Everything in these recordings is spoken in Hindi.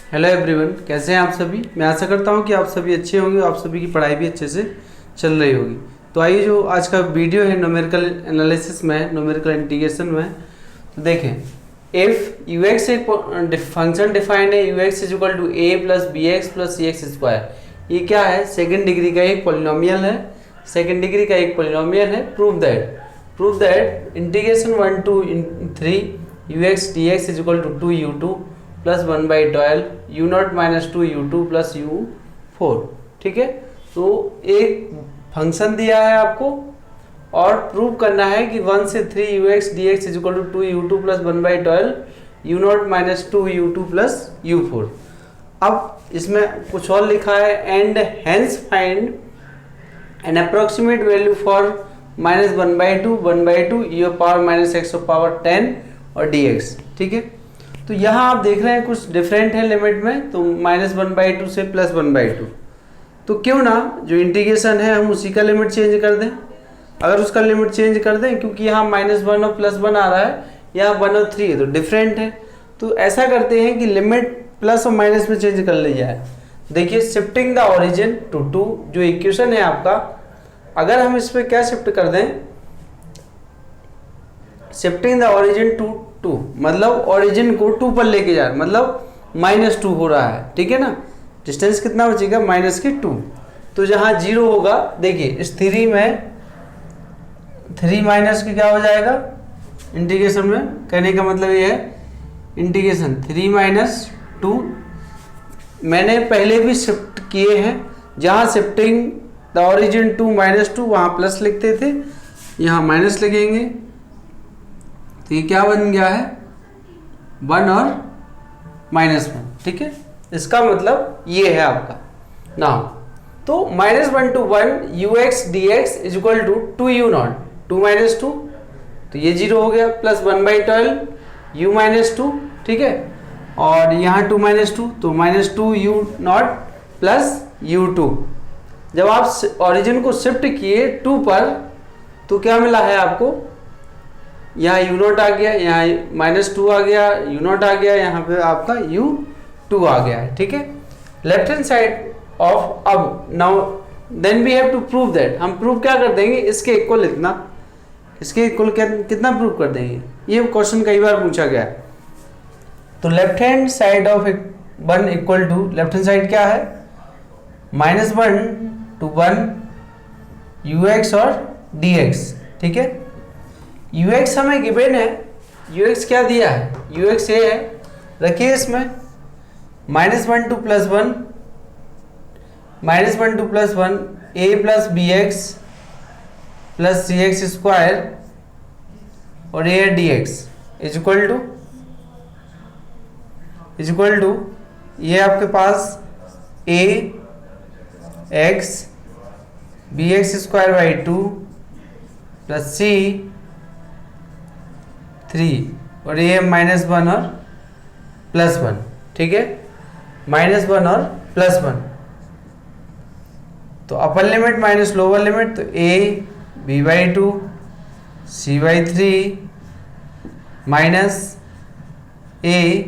हेलो एवरीवन, कैसे हैं आप सभी। मैं आशा करता हूं कि आप सभी अच्छे होंगे, आप सभी की पढ़ाई भी अच्छे से चल रही होगी। तो आइए, जो आज का वीडियो है न्यूमेरिकल एनालिसिस में, न्यूमेरिकल इंटीग्रेशन में। तो देखें, इफ यू एक्स एक फंक्शन डिफाइंड है, u x is equal to a plus b x plus c x square. ये क्या है? सेकेंड डिग्री का एक पॉलिनोमियल है, सेकेंड डिग्री का एक पॉलिनोमियल है। Prove that integration 1 to 3 u x d x is equal to 2u2 plus 1/12 u not minus 2u2 plus u4। ठीक है, तो एक फंक्शन दिया है आपको और प्रूव करना है कि 1 से 3 u x d x is equal to 2u2 plus 1/12 u not minus 2u2 plus u4। अब इसमें कुछ और लिखा है, and hence find an approximate value for minus 1/2 u power minus x power 10 और dx। ठीक है, तो यहाँ आप देख रहे हैं कुछ डिफरेंट है लिमिट में, तो -1/2 से +1/2। तो क्यों ना जो इंटीग्रेशन है हम उसी का लिमिट चेंज कर दें। अगर उसका लिमिट चेंज कर दें, क्योंकि यहाँ -1 और +1 आ रहा है, यहाँ 1 और 3 है तो डिफरेंट है। तो ऐसा करते हैं कि लिमिट प्लस और माइनस में चेंज कर ली जाए। देखिए, शिफ्टिंग द ओरिजिन टू 2 जो इक्वेशन है आपका, अगर हम इस पर क्या शिफ्ट कर दें, शिफ्टिंग द ओरिजिन टू 2 मतलब ओरिजिन को 2 पर लेके जा, मतलब -2 हो रहा है। ठीक है ना, डिस्टेंस कितना बचेगा? -2। तो जहाँ 0 होगा, देखिए इस 3 में 3 माइनस के क्या हो जाएगा इंटीग्रेशन में। कहने का मतलब ये है इंटीग्रेशन 3 - 2 मैंने पहले भी शिफ्ट किए हैं। जहाँ शिफ्टिंग द ओरिजिन टू -2 वहाँ प्लस लिखते थे, यहाँ माइनस लिखेंगे। तो ये क्या बन गया है? 1 और -1। ठीक है, इसका मतलब ये है आपका नाउ। तो -1 to 1 u x d x is equal to 2u0 2 - 2, तो ये 0 हो गया, प्लस 1/12 u -2। ठीक है, और यहाँ 2 - 2 तो -2u0 प्लस u2। जब आप ओरिजिन को शिफ्ट किए 2 पर, तो क्या मिला है आपको? यहाँ u0 आ गया, यहाँ -2 आ गया, u0 आ गया, यहाँ पे आपका u2 आ गया है। ठीक है, लेफ्ट हैंड साइड ऑफ, अब now then we have to prove that. हम प्रूव क्या कर देंगे? इसके इक्वल इतना, इसके इक्वल कितना प्रूव कर देंगे? ये क्वेश्चन कई बार पूछा गया है। तो left hand side of 1 equal to, left hand side क्या है? -1 to 1 ux और dx। ठीक है, ux हमें गिवन है, ux क्या दिया है? ux ये है, रखिए इसमें -1 to +1 -1 to +1 a plus b x plus c x square और a d x is equal to ये आपके पास a x b x square by 2 plus c 3 और ये -1 और +1। ठीक है, -1 और +1, तो upper limit minus lower limit, तो a b/2 c/3 minus a,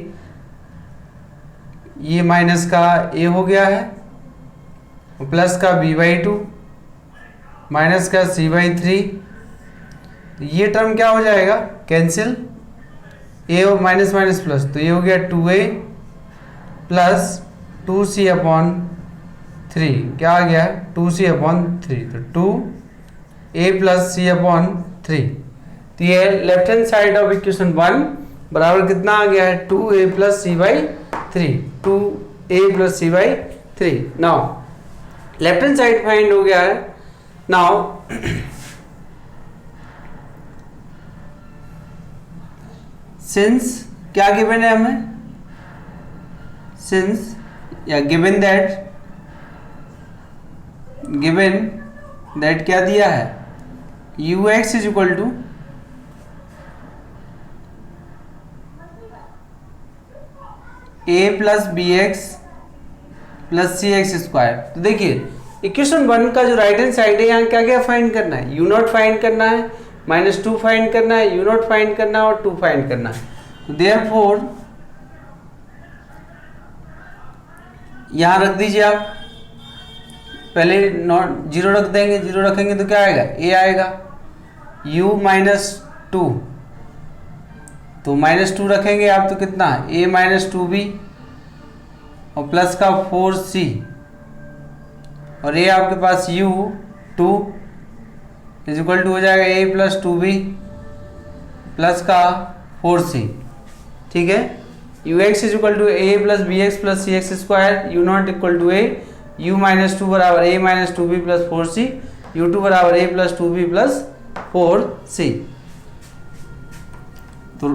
ये माइनस का a हो गया है, प्लस का b/2 माइनस का c/3। ये टर्म क्या हो जाएगा? कैंसिल, a और माइनस माइनस प्लस, तो ये हो गया 2a प्लस 2c/3। क्या आ गया? 2c/3, तो 2a प्लस c/3। तो ये left hand side of equation 1 बराबर कितना आ गया है? 2a plus c/3, 2a plus c/3। Now left hand side find हो गया है। नाउ सिंस क्या गिवन है हमें? सिंस या गिवन दैट क्या दिया है? U x is equal to a plus b x plus c x square. तो देखिए, इक्वेशन 1 का जो राइट हैंड साइड है, यहाँ क्या क्या फाइंड करना है? u0 फाइंड करना है, -2 फाइंड करना है, u0 फाइंड करना है और 2 फाइंड करना है। तो देयरफॉर यहाँ रख दीजिए आप, पहले नॉट जीरो रख देंगे, जीरो रखेंगे तो क्या आएगा, ए आएगा, u माइनस टू, तो -2 रखेंगे आप तो कितना, a माइनस टू बी और प्लस का 4c, और ये आपके पास u 2 इज इक्वल टू हो जाएगा a प्लस 2b प्लस का 4c, ठीक है। ux is equal to a plus b x plus c x square, u naught equal to a, u minus two बराबर a minus 2b plus 4c, u2 बराबर a plus 2b plus 4c। तो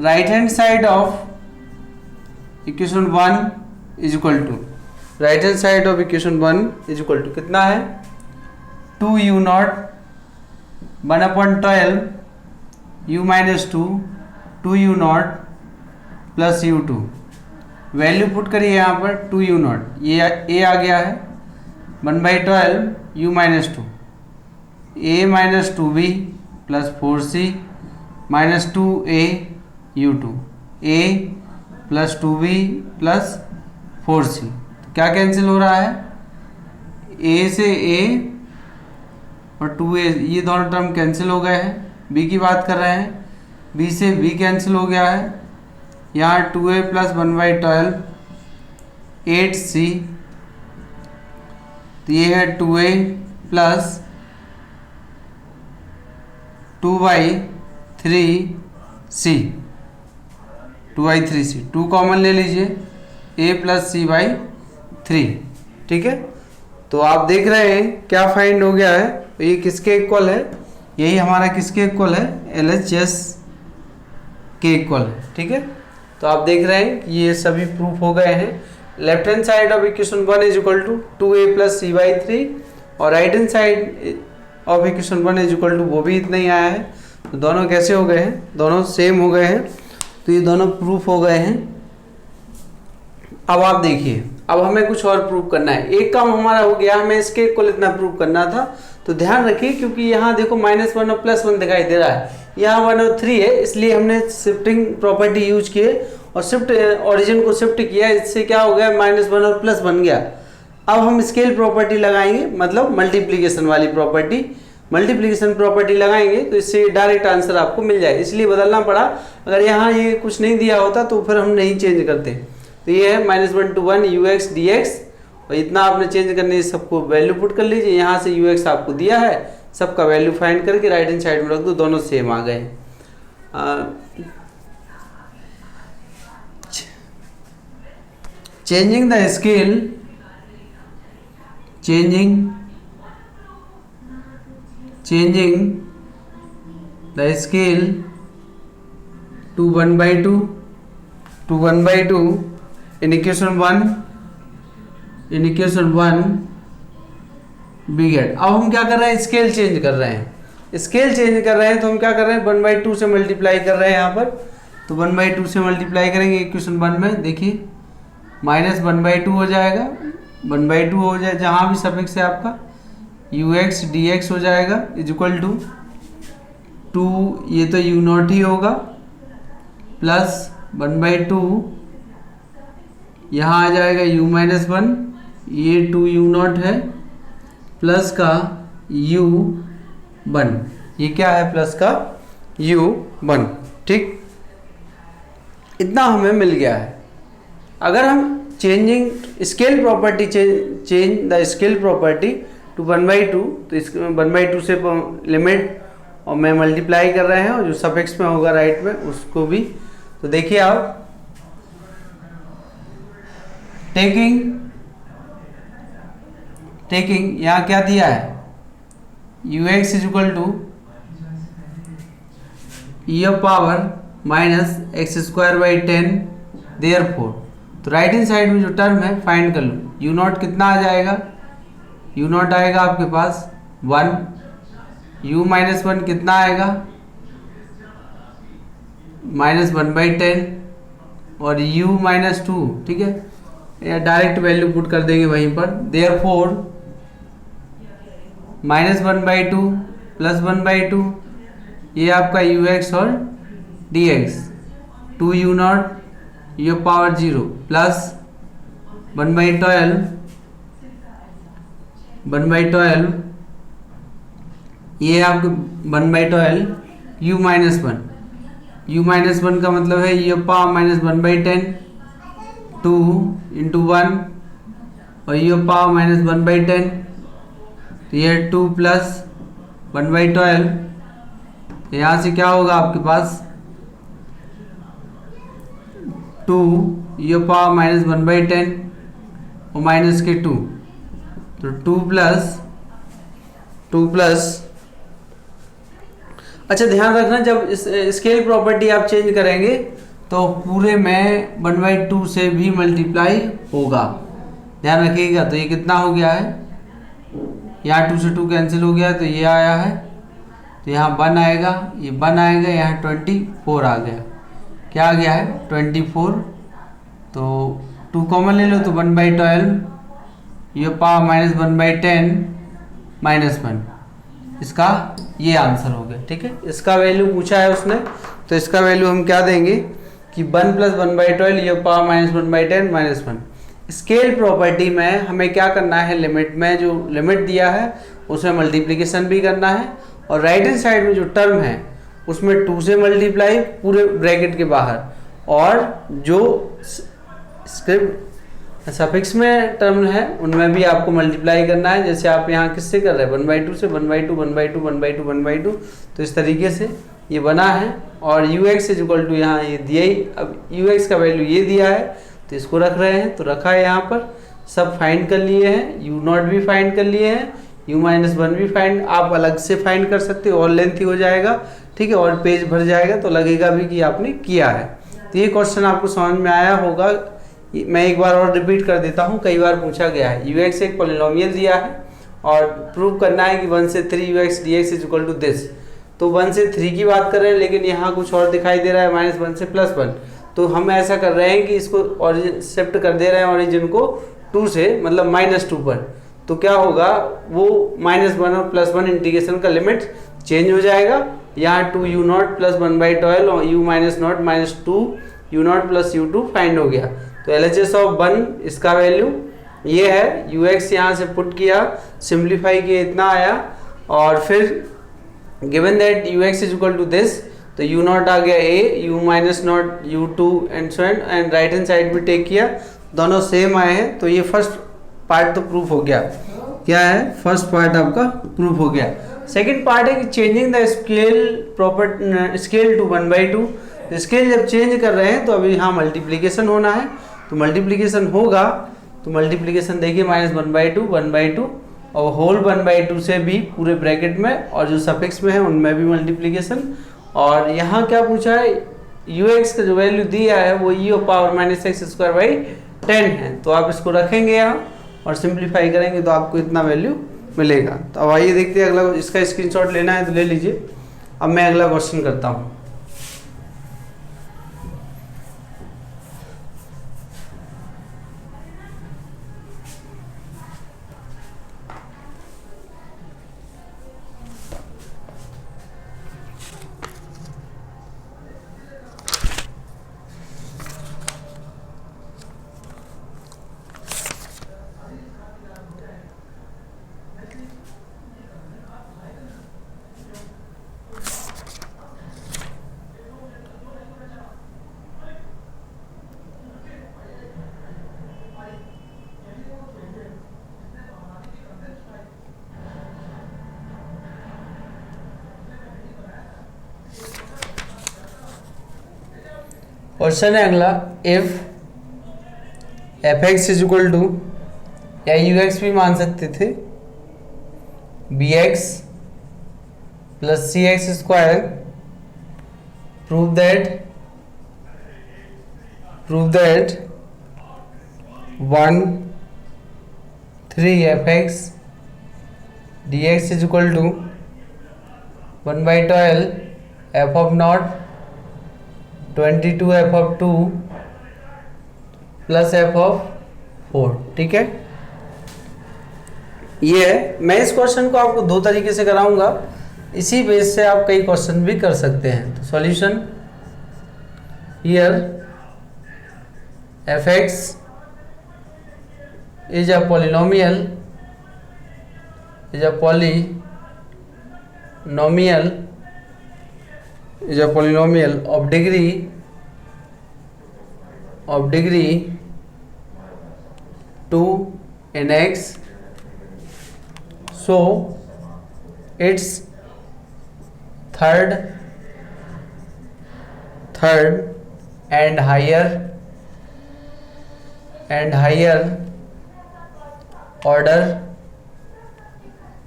right hand side of equation 1 is equal to, right hand side of equation 1 is equal to कितना है, 2u naught 1/12 u minus 2 2u naught plus u2, value put करिए यहाँ पर 2u नॉट, ये a आ गया है 1/12 u minus 2, a minus 2b plus 4c minus 2a u2, a plus 2b plus 4c, तो क्या कैंसिल हो रहा है, a से a और 2a, ये दोनों टर्म कैंसिल हो गए हैं। b की बात कर रहे हैं, b से b कैंसिल हो गया है, यहाँ 2a प्लस 1/12 8c, तो ये है 2a plus 2/3c, 2/3c, 2 common ले लीजिए, a प्लस c/3, ठीक है। तो आप देख रहे हैं क्या फाइंड हो गया है, ये किसके इक्वल है, यही हमारा किसके इक्वल है, LHS के इक्वल है, ठीक है। तो आप देख रहे हैं कि ये सभी प्रूफ हो गए हैं। Left hand side of equation 1 is equal to 2a plus c/3 और right hand side of equation 1 is equal to वो भी इतना ही आया है। तो दोनों कैसे हो गए हैं, दोनों सेम हो गए हैं, तो ये दोनों प्रूफ हो गए हैं। अब आप देखिए, अब हमें कुछ और प्रूफ करना है। एक काम हमारा हो गया, हमें इसके इक्वल इतना प्रूफ करना था, तो ध्यान रखिए क्योंकि यहाँ देखो -1 और +1 दिखाई दे रहा है, यहाँ 1 और 3 है, इसलिए हमने शिफ्टिंग प्रॉपर्टी यूज किए और शिफ्ट ओरिजिन को शिफ्ट किया, इससे क्या हो गया, -1 और प्लस बन गया। अब हम स्केल प्रॉपर्टी लगाएंगे, मतलब मल्टीप्लीकेशन वाली प्रॉपर्टी, मल्टीप्लीकेशन प्रॉपर्टी लगाएंगे तो इससे डायरेक्ट आंसर आपको मिल जाए, इसलिए बदलना पड़ा। अगर यहाँ ये कुछ नहीं दिया होता तो फिर हम नहीं चेंज करते। तो ये है -1 to 1 ux dx, और इतना आपने चेंज करने से सबको वैल्यू पुट कर लीजिए, यहाँ से ux आपको दिया है, सबका वैल्यू फाइंड करके राइट हैंड साइड में रख दो, दोनों सेम आ गए। Changing the scale, changing the scale to 1/2 in equation 1 we get। अब हम क्या कर रहे हैं, स्केल चेंज कर रहे हैं, स्केल चेंज कर रहे हैं तो हम क्या कर रहे हैं, 1/2 से मल्टीप्लाई कर रहे हैं यहाँ पर। तो 1/2 से मल्टीप्लाई करेंगे इक्वेशन 1 में, देखिए -1/2 हो जाएगा, 1/2 हो जाए, जहाँ भी सफिक्स है आपका ux dx हो जाएगा इज इक्वल टू 2, ये तो u नॉट ही होगा, प्लस 1/2 यहाँ आ जाएगा u माइनस 1, ये 2u नॉट है, प्लस का u1, ये क्या है, प्लस का u1, ठीक, इतना हमें मिल गया है। अगर हम changing scale property change the scale property to 1/2, तो इस 1/2 से लिमिट और मैं मल्टीप्लाई कर रहे हैं, और जो सफिक्स में होगा राइट में उसको भी। तो देखिए आप, टेकिंग यहाँ क्या दिया है, ux is equal to e of power -x²/10, therefore, तो राइट हैंड साइड में जो टर्म है फाइंड कर लो, u नॉट कितना आ जाएगा, u नॉट आएगा आपके पास 1, u माइनस 1 कितना आएगा, -1/10, और u माइनस 2, ठीक है, या डायरेक्ट वैल्यू पुट कर देंगे वहीं पर, देयरफॉर -1/2 प्लस 1/2, ये आपका ux और dx, 2u not u power 0 plus 1/12 ये है आपके 1/12 u minus one. u minus one का मतलब है ये पावर माइनस 1/10 2 इंटू 1 और ये पावर माइनस 1/10 तो ये 2 प्लस 1/12 यहाँ से क्या होगा आपके पास 2 ये पावर माइनस 1/10 और माइनस के 2 तो 2 प्लस अच्छा ध्यान रखना जब स्केल प्रॉपर्टी आप चेंज करेंगे तो पूरे में 1/2 से भी मल्टीप्लाई होगा, ध्यान रखिएगा। तो ये कितना हो गया है, यहाँ 2 से 2 कैंसिल हो गया तो ये आया है, तो यहाँ 1 आएगा, ये 1 आएगा, यहाँ 24 आ गया। क्या आ गया है 24। तो 2 कॉमन ले लो तो 1/12 ये पावर माइनस 1/10 माइनस 1, इसका ये आंसर हो गया। ठीक है, इसका वैल्यू पूछा है उसने तो इसका वैल्यू हम क्या देंगे कि 1 प्लस 1/12 ये power minus 1/10 minus 1। Scale property में हमें क्या करना है, लिमिट में जो लिमिट दिया है उसमें मल्टीप्लिकेशन भी करना है और राइट हैंड साइड में जो टर्म है उसमें 2 से मल्टीप्लाई पूरे ब्रैकेट के बाहर, और जो स्क्रिप्ट सफिक्स में टर्म है उनमें भी आपको मल्टीप्लाई करना है। जैसे आप यहाँ किससे कर रहे हैं 1/2 से 1/2 1/2 1/2 1/2, तो इस तरीके से ये बना है। और ux इक्वल टू यहाँ ये दिया ही, अब ux का वैल्यू ये दिया है तो इसको रख रहे हैं, तो रखा है यहाँ पर, सब फाइंड कर लिए हैं, u0 भी फाइंड कर लिए हैं, u-1 भी फाइंड आप अलग से फाइंड कर सकते हो और लेंथी हो जाएगा। ठीक है, और पेज भर जाएगा तो लगेगा भी कि आपने किया है। तो ये क्वेश्चन आपको समझ में आया होगा। मैं एक बार और रिपीट कर देता हूँ, कई बार पूछा गया है। ux एक पॉलिनोमियल दिया है और प्रूव करना है कि 1 से 3 ux dx is equal to this. तो 1 से 3 की बात कर रहे हैं लेकिन यहाँ कुछ और दिखाई दे रहा है -1 से +1, तो हम ऐसा कर रहे हैं कि इसको ओरिजिन शिफ्ट कर दे रहे हैं ओरिजिन को 2 से मतलब -2 पर। तो क्या होगा वो -1 और +1 इंटीग्रेशन का लिमिट चेंज हो जाएगा। यहाँ 2u0 प्लस 1/12 और u-0 -2 u0 plus u2 find हो गया। तो LHS ऑफ 1 इसका वैल्यू ये है, ux यहाँ से पुट किया, सिंप्लीफाई किया, इतना आया, और फिर given that ux is equal to this, तो u0 आ गया a, u-0 u2 and so and right hand side भी टेक किया, दोनों सेम आए हैं। तो ये फर्स्ट पार्ट तो प्रूफ हो गया। क्या है, फर्स्ट पार्ट आपका प्रूफ हो गया। सेकंड पार्ट है कि changing the scale to 1/2। Scale जब चेंज कर रहे हैं तो अभी यहाँ मल्टीप्लिकेशन होना है, तो मल्टीप्लिकेशन होगा, तो मल्टीप्लिकेशन देखिए -1/2 और होल 1/2 से भी पूरे ब्रैकेट में, और जो सफिक्स में है उनमें भी मल्टीप्लिकेशन। और यहाँ क्या पूछा है, ux का जो वैल्यू दिया है वो e⁻x²/10 है, तो आप इसको रखेंगे यहाँ और सिंप्लीफाई करेंगे तो आपको इतना वैल्यू मिलेगा। तो अब आइए देखते हैं अगला, इसका स्क्रीनशॉट लेना है तो ले लीजिए। अब मैं अगला क्वेश्चन करता हूँ। क्वेश्चन है अगला, if fx is equal to, या ux भी मान सकते थे, bx plus cx², prove that 1 3 fx dx is equal to 1/12 f of 0 22 f of 2 plus f of 4। ठीक है, ये है। मैं इस क्वेश्चन को आपको दो तरीके से कराऊंगा, इसी बेस से आप कई क्वेश्चन भी कर सकते हैं। तो solution here fx is a polynomial of degree 2 in x, so its third and higher order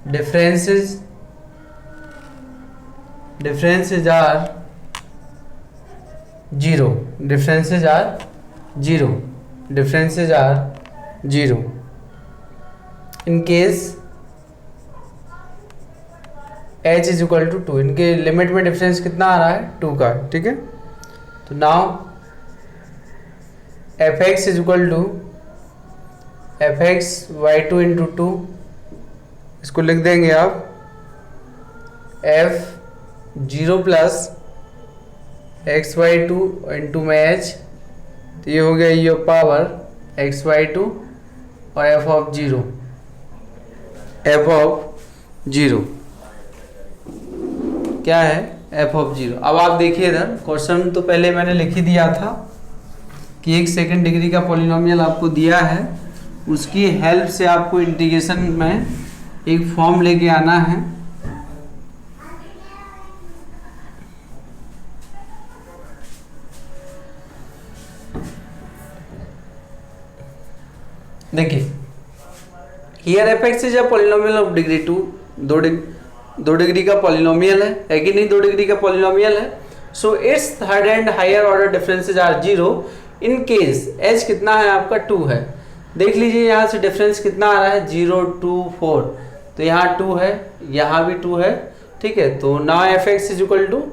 differences are zero. In case h is equal to 2, इनके लिमिट में डिफरेंस कितना आ रहा है 2 का, ठीक है। तो now f x is equal to f x by two into 2, इसको लिख देंगे आप f 0 plus x by two into में एच, तो ये हो गया ये पावर एक्स वाई टू और एफ ऑफ जीरो क्या है एफ ऑफ 0। अब आप देखिए इधर क्वेश्चन तो पहले मैंने लिख ही दिया था कि एक सेकंड डिग्री का पॉलिनोमियल आपको दिया है, उसकी हेल्प से आपको इंटीग्रेशन में एक फॉर्म लेके आना है। देखिए here f x is a polynomial of degree 2, दो डिग्री का पॉलिनोमियल है कि नहीं, 2 डिग्री का पॉलिनोमियल है। So it's third and higher order differences are 0 in case h कितना है आपका 2 है। देख लीजिए यहाँ से डिफरेंस कितना आ रहा है 0 2 4, तो यहाँ 2 है, यहाँ भी 2 है, ठीक है। तो now f x is equal to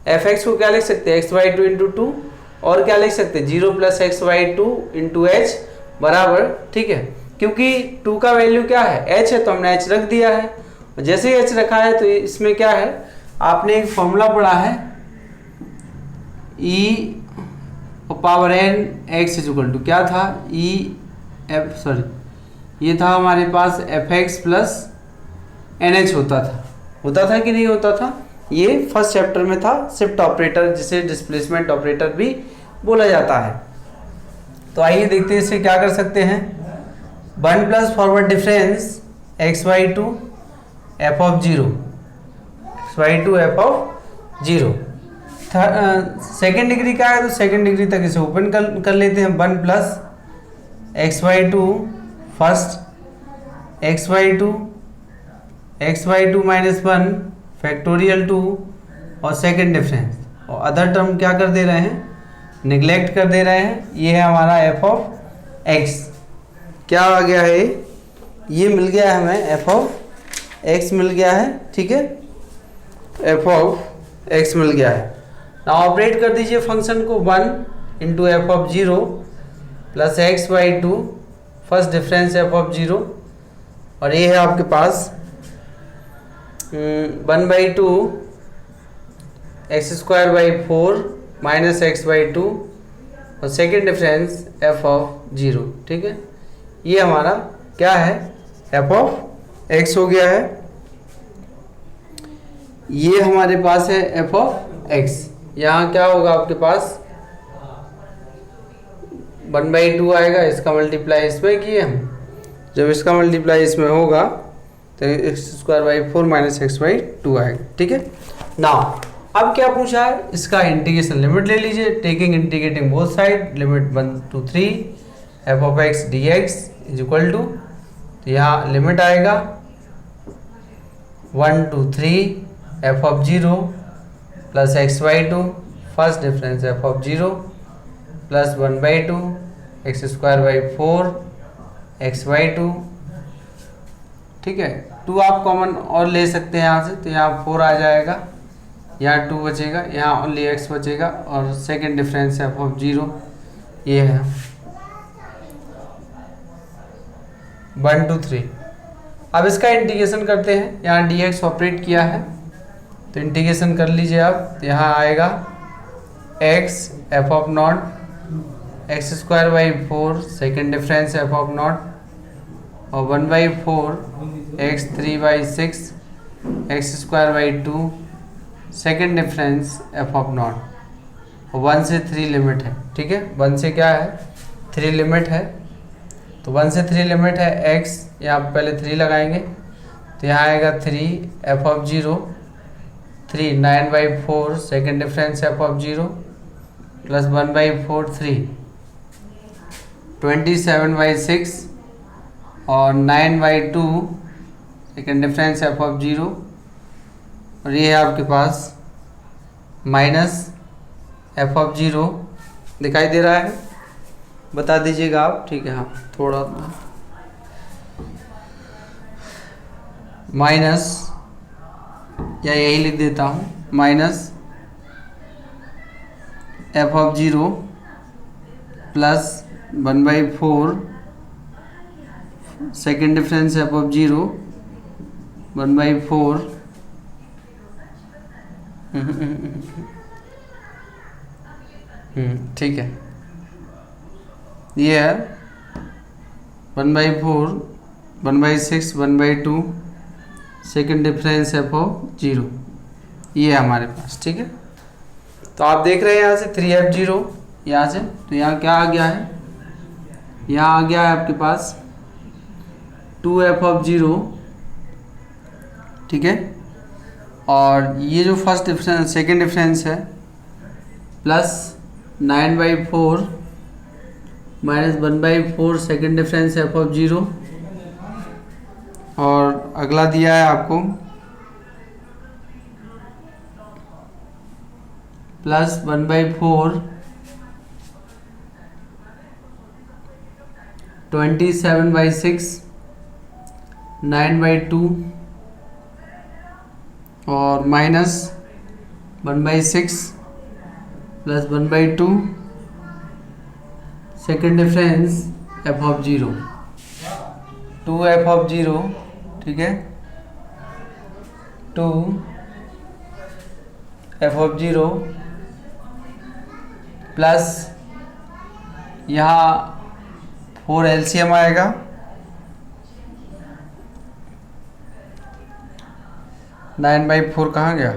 f x को क्या लिख सकते हैं एक्स वाई टू इंटू 2, और क्या लिख सकते हैं 0 plus x by two into h बराबर, ठीक है। क्योंकि 2 का वैल्यू क्या है h है, तो हमने h रख दिया है। जैसे ही h रखा है तो इसमें क्या है, आपने एक फॉर्मूला पढ़ा है e power n x is equal to क्या था ये था हमारे पास F X plus N H होता था कि नहीं होता था, ये फर्स्ट चैप्टर में था, शिफ्ट ऑपरेटर जिसे डिस्प्लेसमेंट ऑपरेटर भी बोला जाता है। तो आइए देखते हैं इससे क्या कर सकते हैं। 1 plus forward difference x by two f of 0, second degree का है तो सेकेंड डिग्री तक इसे ओपन कर लेते हैं। 1 plus x by two first x by two minus 1 factorial 2 और सेकेंड डिफरेंस, और अदर टर्म क्या कर दे रहे हैं निगलेक्ट कर दे रहे हैं। ये है हमारा एफ ऑफ एक्स, क्या आ गया है ये मिल गया है हमें एफ ऑफ एक्स मिल गया है, ठीक है, एफ ऑफ एक्स मिल गया है। ना ऑपरेट कर दीजिए फंक्शन को 1 into f of 0 plus x by two first difference f of 0, और ये है आपके पास 1/2 x square by 4 minus x by 2 और सेकेंड डिफरेंस एफ ऑफ 0, ठीक है। ये हमारा क्या है एफ ऑफ एक्स हो गया है, ये हमारे पास है एफ ऑफ एक्स। यहाँ क्या होगा आपके पास 1/2 आएगा, इसका मल्टीप्लाई इसमें किए हम, जब इसका मल्टीप्लाई इसमें होगा तो x square by 4 minus x by 2 आएगा, ठीक है। नाउ अब क्या पूछा है, इसका इंटीग्रेशन लिमिट ले लीजिए, taking integrating both side, limit 1 to 3 f of x d x is equal to, तो यहाँ लिमिट आएगा 1 to 3 f of 0 plus x by two first difference f of 0 plus 1/2 x square by 4 x by two, ठीक है। 2 आप कॉमन और ले सकते हैं यहाँ से, तो यहाँ 4 आ जाएगा, यहाँ 2 बचेगा, यहाँ ओनली x बचेगा, और सेकेंड डिफरेंस एफ ऑफ 0 ये है 1 to 3। अब इसका इंटीग्रेशन करते हैं, यहाँ dx ऑपरेट किया है तो इंटीग्रेशन कर लीजिए आप, तो यहाँ आएगा x F of not x square by 4 second difference f of not और 1/4 x 3/6 x square by 2 second difference f of not. 1 से 3 लिमिट है, ठीक है, 1 से क्या है 3 लिमिट है, तो 1 से 3 लिमिट है x, यहाँ पहले 3 लगाएंगे तो यहाँ आएगा 3 f of 0 3 9/4 second difference f of 0 plus 1/4 3 27/6 और 9/2 सेकेंड डिफरेंस एफ ऑफ 0, और ये है आपके पास माइनस एफ ऑफ 0 दिखाई दे रहा है, बता दीजिएगा आप, ठीक है। हाँ थोड़ा माइनस, या यही लिख देता हूँ, minus F of 0 plus 1/4 second difference f of 0 1/4 ठीक है, ये है 1/4 1/6 1/2 सेकेंड डिफरेंस एफ ऑफ 0, ये है हमारे पास, ठीक है। तो आप देख रहे हैं यहाँ से 3f0 यहाँ से, तो यहाँ क्या आ गया है, यहाँ आ गया है आपके पास 2f of 0, ठीक है। और ये जो फर्स्ट डिफरेंस सेकेंड डिफरेंस है plus 9/4 minus 1/4 second difference f of 0, और अगला दिया है आपको प्लस 1/4 27/6 9/2 और minus 1/6 plus 1/2 second difference f of 0 2f of 0, ठीक है, 2f ऑफ 0 प्लस यहाँ 4 LCM आएगा, नाइन बाई फोर कहाँ गया,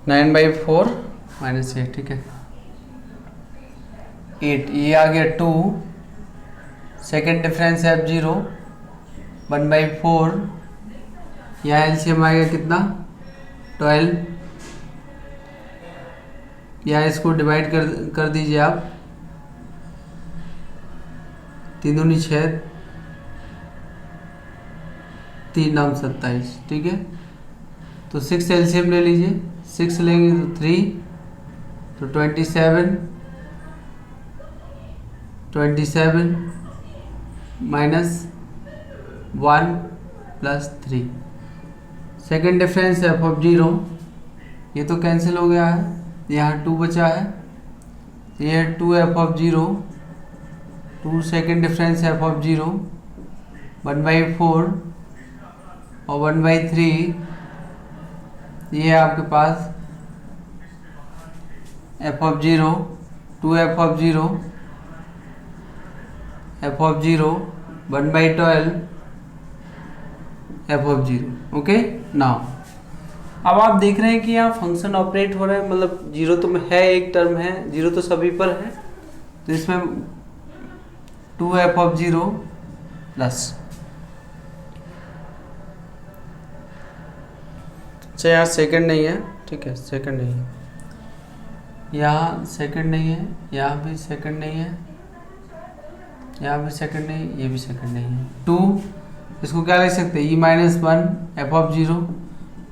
9/4 माइनस 8, ठीक है, 8, ये आ गया 2 सेकेंड डिफरेंस है f0 1/4, यहाँ एलसीएम आएगा कितना 12, यहाँ इसको डिवाइड कर दीजिए आप, 3 दूनी 6 3 9 27, ठीक है। तो 6 एलसीएम ले लीजिए, 6 लेंगे तो 3, तो 27 minus 1 plus 3 second difference f of 0, ये तो कैंसिल हो गया है, यहाँ 2 बचा है, ये 2f of 0 2 second difference f of 0 1/4 और 1/3, ये है आपके पास f of 0 2f of 0 f of 0 1/12 f of 0, okay. Now अब आप देख रहे हैं कि यहाँ फंक्शन ऑपरेट हो रहा है, मतलब 0 तो है, एक टर्म है 0 तो सभी पर है, तो इसमें 2f ऑफ 0 प्लस, अच्छा यहाँ सेकंड नहीं है, ठीक है, सेकंड नहीं है, यहाँ सेकंड नहीं है, यहाँ भी सेकंड नहीं है, यहाँ भी सेकंड नहीं, ये भी सेकंड नहीं है, 2, इसको क्या लिख सकते हैं, e minus 1 F of 0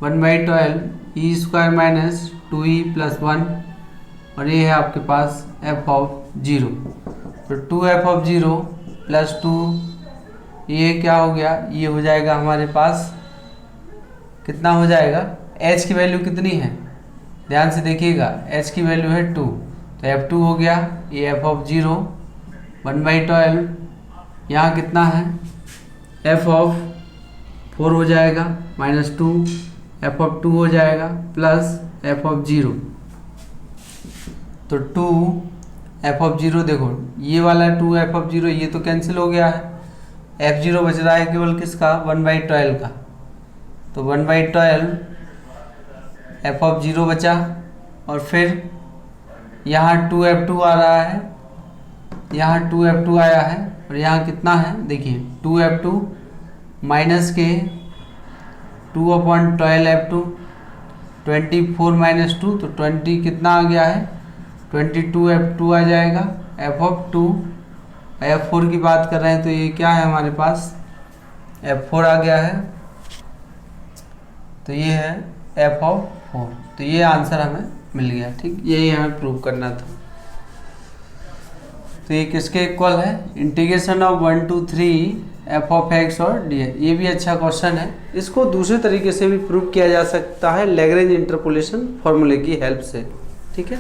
1/12 E square minus 2e plus 1, और ये है आपके पास f ऑफ 0, तो 2f ऑफ 0 प्लस 2, ये क्या हो गया, ये हो जाएगा हमारे पास, कितना हो जाएगा, h की वैल्यू कितनी है, ध्यान से देखिएगा, h की वैल्यू है 2, तो f2 हो गया, ये f ऑफ 0 1/12, यहाँ कितना है, f ऑफ 4 हो जाएगा माइनस 2, f ऑफ 2 हो जाएगा प्लस f ऑफ 0, तो 2 एफ ऑफ जीरो देखो ये वाला 2 एफ ऑफ जीरो ये तो कैंसिल हो गया है, एफ जीरो बच रहा है केवल किसका 1/12 का, तो 1/12 एफ ऑफ जीरो बचा। और फिर यहाँ 2f2 आ रहा है, यहाँ 2f2 आया है, और यहाँ कितना है देखिए 2f2 माइनस के 2/12f2 24 माइनस 2 तो 20 कितना आ गया है 22f2 आ जाएगा। एफ ऑफ 2 f4 की बात कर रहे हैं तो ये क्या है हमारे पास f4 आ गया है, तो ये है एफ ऑफ 4। तो ये आंसर हमें मिल गया, ठीक, यही हमें प्रूव करना था। तो ये किसके इक्वल है, integration of 1 to 3 f of x और डी। ये भी अच्छा क्वेश्चन है, इसको दूसरे तरीके से भी प्रूव किया जा सकता है लैग्रेंज इंटरपोलेशन फॉर्मूले की हेल्प से, ठीक है।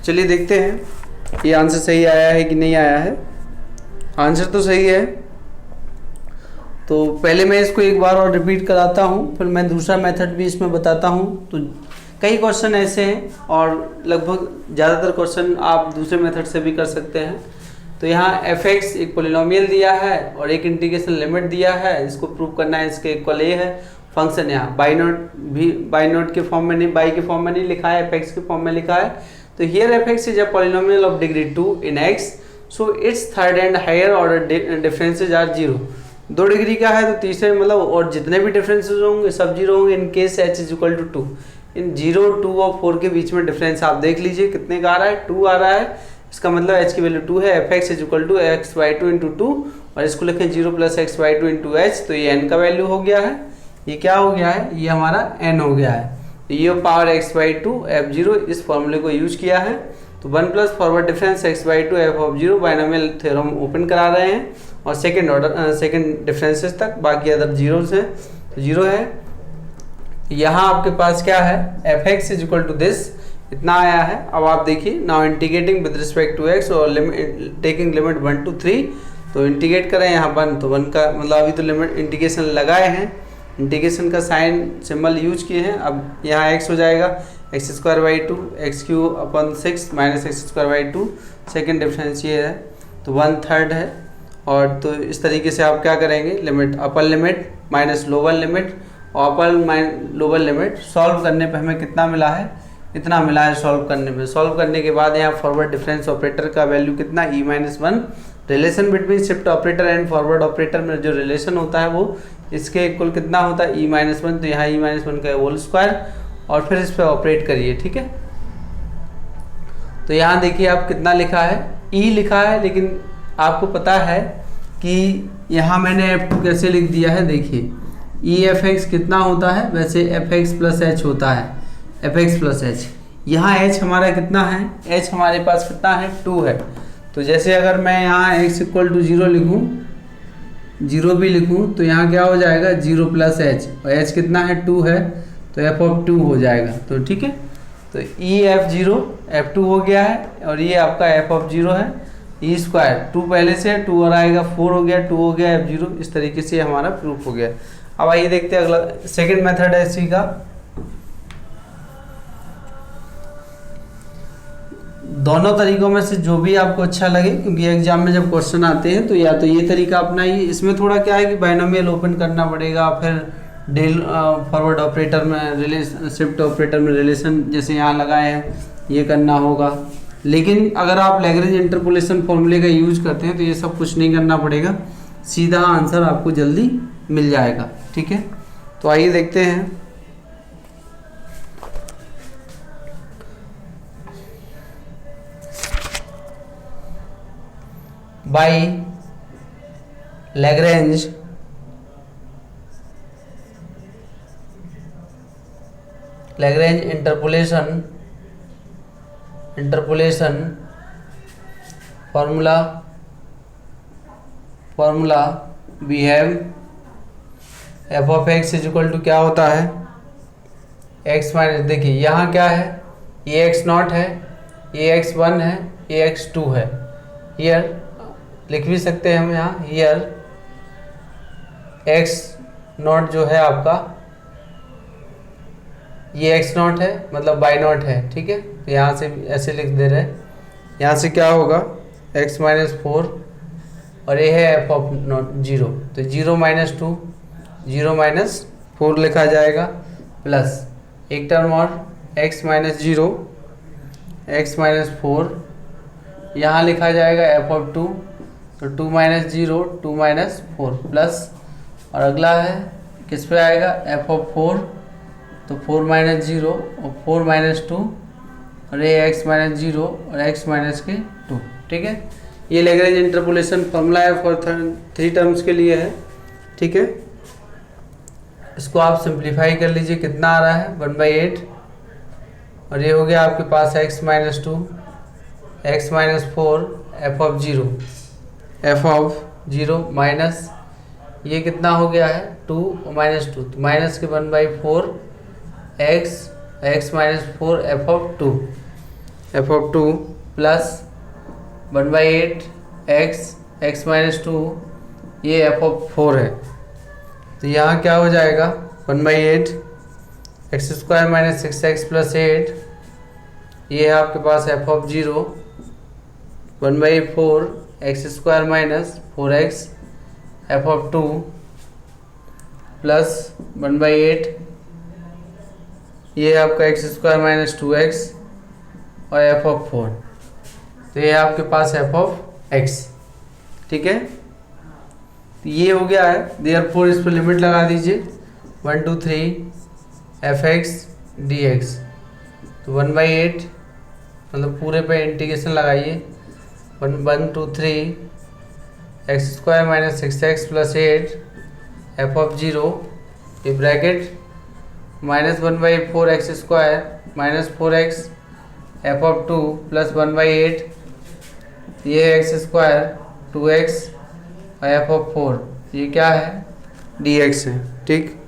चलिए देखते हैं ये आंसर सही आया है कि नहीं आया है। आंसर तो सही है, तो पहले मैं इसको एक बार और रिपीट कराता हूँ, फिर मैं दूसरा मेथड भी इसमें बताता हूँ। तो कई क्वेश्चन ऐसे हैं और लगभग ज़्यादातर क्वेश्चन आप दूसरे मेथड से भी कर सकते हैं। तो यहाँ एफ एक्स एक पोलिनोमियल दिया है और एक इंटीग्रेशन लिमिट दिया है, इसको प्रूव करना है, इसके इक्वल ए है। फंक्शन यहाँ बाई नॉट के फॉर्म में नहीं, बाई के फॉर्म में नहीं लिखा है, एफ एक्स के फॉर्म में लिखा है। तो here f x is a polynomial of degree 2 in x, so it's third and higher order differences are 0। 2 degree का है तो तीसरे मतलब और जितने भी डिफरेंसेज होंगे सब 0 होंगे in case h is equal to 2। इन 0, 2 और 4 के बीच में डिफरेंस आप देख लीजिए कितने का आ रहा है, 2 आ रहा है। इसका मतलब h की वैल्यू 2 है, f x is equal to x by two into 2, और इसको लिखें 0 plus x by two into h, तो ये n का वैल्यू हो गया है। ये क्या हो गया है, ये हमारा n हो गया है। तो ये power x by two f zero इस फॉर्मूले को यूज किया है। तो 1 plus forward difference x by two f of zero binomial theorem open करा रहे हैं, और सेकंड डिफरेंसेस तक बाकी अदर जीरोस हैं, तो 0 है। यहाँ आपके पास क्या है, f x is equal to this, इतना आया है। अब आप देखिए, now integrating with respect to x और टेकिंग लिमिट 1 to 3, तो इंटीग्रेट करें यहाँ 1, तो 1 का मतलब अभी तो लिमिट इंटीग्रेशन लगाए हैं, इंटीग्रेशन का साइन सिंबल यूज किए हैं। अब यहाँ x हो जाएगा x square by two x Q upon 6 minus x square by two, second difference ये है, तो 1/3 है। और तो इस तरीके से आप क्या करेंगे, limit upper limit minus lower limit, और अपर लोअर लिमिट सॉल्व करने पे हमें कितना मिला है, इतना मिला है सॉल्व करने में। सॉल्व करने के बाद यहाँ फॉरवर्ड डिफरेंस ऑपरेटर का वैल्यू कितना, e-1। Relation between shift operator and forward operator में जो रिलेशन होता है वो इसके इक्वल कितना होता है, e-1। तो यहाँ e-1 का होल स्क्वायर, और फिर इस पर ऑपरेट करिए, ठीक है। तो यहाँ देखिए आप कितना लिखा है, e लिखा है, लेकिन आपको पता है कि यहाँ मैंने f2 कैसे लिख दिया है, देखिए e एफ एक्स कितना होता है, वैसे एफ एक्स प्लस एच होता है, एफ एक्स प्लस एच। यहाँ h हमारा कितना है, h हमारे पास कितना है 2 है। तो जैसे अगर मैं यहाँ x इक्वल टू 0 लिखूँ, 0 भी लिखूँ, तो यहाँ क्या हो जाएगा 0 प्लस एच, और h कितना है 2 है, तो एफ ऑफ 2 हो जाएगा। तो ठीक है, तो e f0 f2 हो गया है, और ये आपका एफ ऑफ 0 है, e स्क्वायर 2 पहले से 2 और आएगा 4 हो गया, 2 हो गया f0। इस तरीके से हमारा प्रूफ हो गया। अब आइए देखते हैं अगला सेकंड मेथड है इसी का। दोनों तरीकों में से जो भी आपको अच्छा लगे, क्योंकि एग्जाम में जब क्वेश्चन आते हैं तो या तो ये तरीका अपनाइए, इसमें थोड़ा क्या है कि बाइनोमियल ओपन करना पड़ेगा, फिर डेल फॉरवर्ड ऑपरेटर में रिलेशन, शिफ्ट ऑपरेटर में रिलेशन जैसे यहाँ लगाए हैं ये करना होगा। लेकिन अगर आप लैग्रेंज इंटरपोलेशन फॉर्मूले का यूज करते हैं तो ये सब कुछ नहीं करना पड़ेगा, सीधा आंसर आपको जल्दी मिल जाएगा, ठीक है। तो आइए देखते हैं। By Lagrange interpolation formula we have f of x is equal to क्या होता है, एक्स माइनस, देखिए यहाँ क्या है, ये x0 है, ये x1 है, ये x2 है। हियर लिख भी सकते हैं हम यहाँ, हियर x0 जो है आपका, ये x0 है मतलब y0 है, ठीक है। तो यहाँ से ऐसे लिख दे रहे हैं यहाँ से क्या होगा x माइनस 4 और ये है एफ ऑफ नॉट 0, तो 0 माइनस 2 0 माइनस 4 लिखा जाएगा, प्लस एक टर्म और x माइनस 0 x माइनस 4 यहाँ लिखा जाएगा एफ ऑफ 2, तो 2 माइनस 0 2 माइनस 4 प्लस, और अगला है किस पे आएगा एफ ऑफ 4, तो 4 माइनस 0 और 4 माइनस 2 और ये x माइनस 0 और x माइनस के 2। ठीक है, ये लैग्रेंज इंटरपोलेशन फॉर्मूला है फॉर 3 टर्म्स के लिए है। ठीक है, इसको आप सिंप्लीफाई कर लीजिए, कितना आ रहा है 1/8, और ये हो गया आपके पास x minus 2 x minus 4 F of 0 minus ये कितना हो गया है 2 और माइनस 2, तो माइनस के 1/4 x minus 4 F of 2 plus 1/8 x minus 2 ये एफ ऑफ 4 है, तो यहाँ क्या हो जाएगा 1/8 x square minus 6x plus 8, ये है आपके पास F of 0 1/4 X square minus 4x F of 2 plus 1/8 ये है आपका एक्स स्क्वायर माइनस 2x और एफ ऑफ 4, तो ये आपके पास एफ ऑफ x। ठीक है, तो ये हो गया है, देयरफॉर इस पर लिमिट लगा दीजिए 1 2 3 एफ एक्स डी एक्स, तो 1/8 मतलब पूरे पे इंटीग्रेशन लगाइए 1 2 3 x square minus 6x plus 8 F of 0 ये bracket minus 1/4 X square minus 4x F of 2 plus 1/8 ये है एक्स स्क्वायर 2x और एफ ऑफ 4 ये क्या है dx है। ठीक,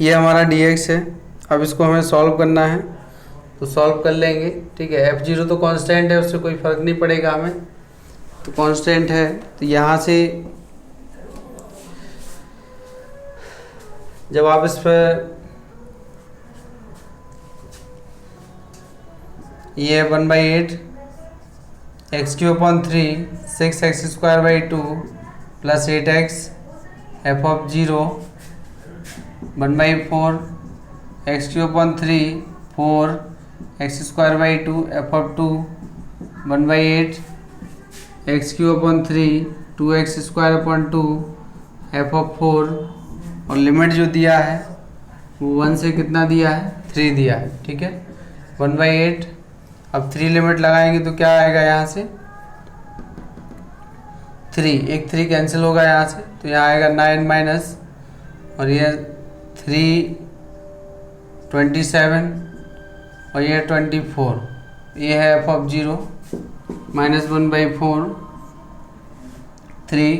ये हमारा dx है। अब इसको हमें सॉल्व करना है, तो सॉल्व कर लेंगे। ठीक है, f0 तो कांस्टेंट है, उससे कोई फ़र्क नहीं पड़ेगा हमें, तो कांस्टेंट है, तो यहाँ से जब आप इस पर ये 1/8 x³ 6x² 2 plus 8x F of 0 1/4 x³ 4 x² 2 F of 2 1/8 x³ 2x² 2 F of 4, और लिमिट जो दिया है वो 1 से कितना दिया है 3 दिया है। ठीक है, 1/8 अब 3 लिमिट लगाएंगे तो क्या आएगा यहाँ से 3, एक 3 कैंसिल होगा यहाँ से, तो यहाँ आएगा 9 माइनस और ये 3 27 और ये 24, ये है एफ ऑफ 0 माइनस 1/4 3,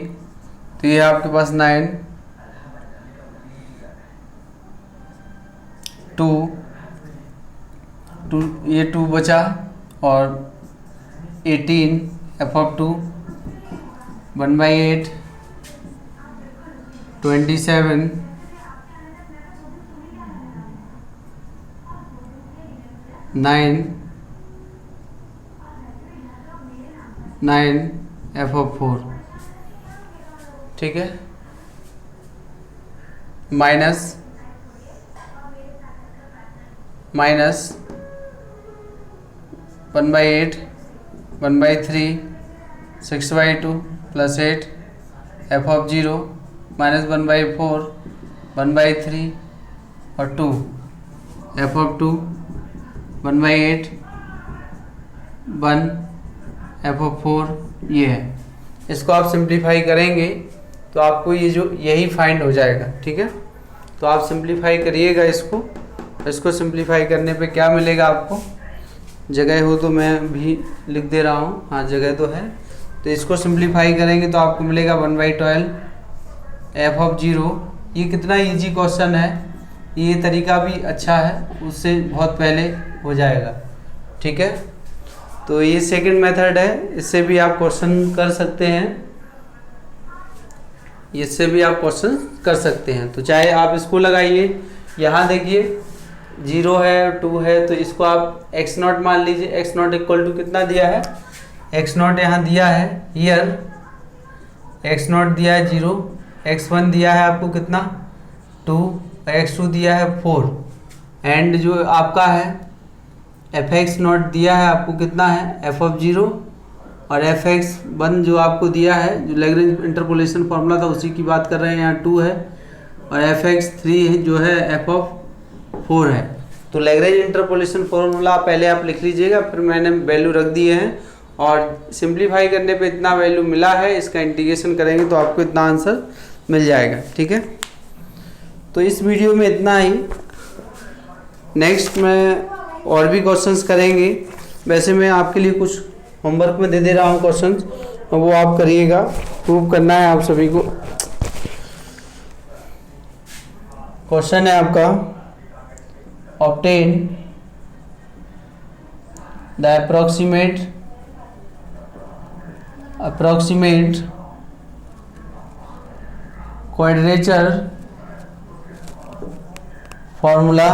तो ये आपके पास 9 2 ये 2 बचा और 18 एफ ऑफ 2 1/8 27 9 एफ ऑफ 4। ठीक है, minus 1/8 1/3 6/2 plus 8 F of 0 minus 1/4 1/3 और 2 एफ ऑफ 2 1/8 1 एफ ऑफ 4 ये है। इसको आप सिंप्लीफाई करेंगे तो आपको ये जो यही फाइंड हो जाएगा। ठीक है, तो आप सिंप्लीफाई करिएगा इसको सिंप्लीफाई करने पे क्या मिलेगा आपको, जगह हो तो मैं भी लिख दे रहा हूँ, हाँ जगह तो है, तो इसको सिंप्लीफाई करेंगे तो आपको मिलेगा 1/12 एफ ऑफ 0। ये कितना इजी क्वेश्चन है, ये तरीका भी अच्छा है, उससे बहुत पहले हो जाएगा। ठीक है, तो ये सेकंड मेथड है, इससे भी आप क्वेश्चन कर सकते हैं, इससे भी आप क्वेश्चन कर सकते हैं। तो चाहे आप इसको लगाइए, यहाँ देखिए 0 है 2 है, तो इसको आप x नॉट मान लीजिए। x नॉट इक्वल टू कितना दिया है, x नॉट यहाँ दिया है हियर, x नॉट दिया है 0, x1 दिया है आपको कितना 2, x2 दिया है 4, एंड जो आपका है fx नॉट दिया है आपको कितना है f ऑफ 0, और fx1 जो आपको दिया है, जो लैग्रेंज इंटरपोलेशन फार्मूला था उसी की बात कर रहे हैं, यहाँ 2 है, और fx3 जो है f ऑफ 4 है। तो लैग्रेंज इंटरपोलेशन फार्मूला पहले आप लिख लीजिएगा, फिर मैंने वैल्यू रख दिए हैं, और सिंप्लीफाई करने पे इतना वैल्यू मिला है, इसका इंटीग्रेशन करेंगे तो आपको इतना आंसर मिल जाएगा। ठीक है, तो इस वीडियो में इतना ही। नेक्स्ट में और भी क्वेश्चंस करेंगे। वैसे मैं आपके लिए कुछ होमवर्क में दे दे रहा हूँ क्वेश्चंस, और वो आप करिएगा, प्रूव करना है आप सभी को। क्वेश्चन है आपका, obtain the approximate quadrature formula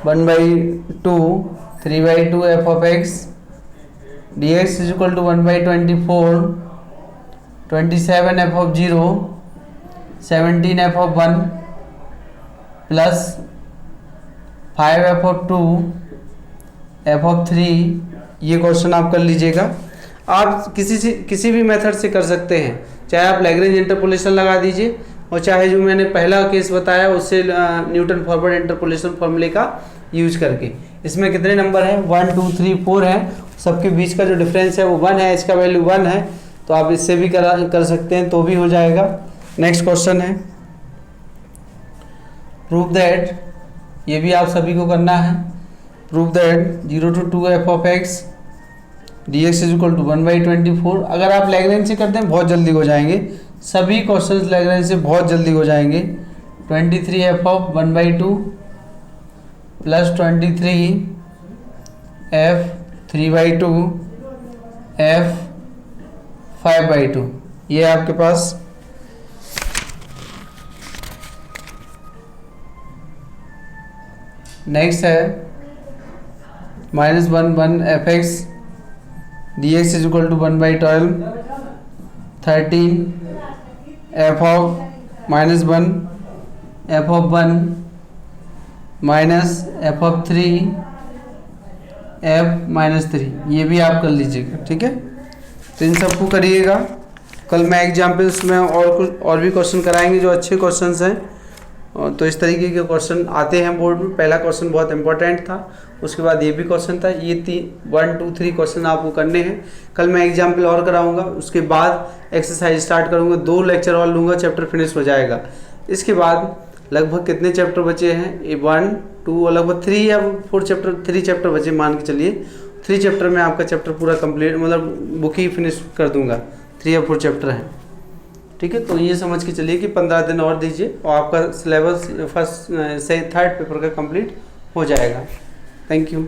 1/2 3/2 f of x dx is equal to 1/24 27 f of 0 17 f of 1 plus 5 f of 2 f of 3। ये क्वेश्चन आप कर लीजिएगा। आप किसी भी मेथड से कर सकते हैं, चाहे आप लैग्रेंज इंटरपोलेशन लगा दीजिए, और चाहे जो मैंने पहला केस बताया उससे न्यूटन फॉरवर्ड इंटरपोलेशन फॉर्मूले का यूज करके। इसमें कितने नंबर हैं, 1 2 3 4 हैं, सबके बीच का जो डिफरेंस है वो 1 है, इसका वैल्यू 1 है, तो आप इससे भी कर सकते हैं, तो भी हो जाएगा। नेक्स्ट क्वेश्चन है, प्रूव दैट, ये भी आप सभी को करना है, prove that 0 to 2 f of x dx is equal to 1/24। अगर आप लैग्रेंज से करते हैं बहुत जल्दी हो जाएंगे, सभी क्वेश्चंस लैग्रेंज से बहुत जल्दी हो जाएंगे। 23 f of 1/2 plus 23 f 3/2 f 5/2, ये आपके पास नेक्स्ट है -1 f x dx is equal to 1/12 13 f of -1 f of 1 minus f of 3 f -3, ये भी आप कर लीजिएगा। ठीक है, तो इन सबको करिएगा। कल मैं एग्जाम्पल्स में और भी क्वेश्चन कराएंगे जो अच्छे क्वेश्चंस हैं। तो इस तरीके के क्वेश्चन आते हैं बोर्ड में। पहला क्वेश्चन बहुत इंपॉर्टेंट था, उसके बाद ये भी क्वेश्चन था। ये 1 2 3 क्वेश्चन आपको करने हैं। कल मैं एग्जाम्पल और कराऊंगा, उसके बाद एक्सरसाइज स्टार्ट करूंगा, 2 लेक्चर और लूँगा, चैप्टर फिनिश हो जाएगा। इसके बाद लगभग कितने चैप्टर बचे हैं, 1 2 लगभग 3 या 3 चैप्टर बचे, मान के चलिए 3 चैप्टर में आपका चैप्टर पूरा कंप्लीट, मतलब बुक ही फिनिश कर दूंगा। 3 या 4 चैप्टर हैं। ठीक है, तो ये समझ के चलिए कि 15 दिन और दीजिए और आपका सिलेबस फर्स्ट से थर्ड पेपर का कंप्लीट हो जाएगा। Thank you.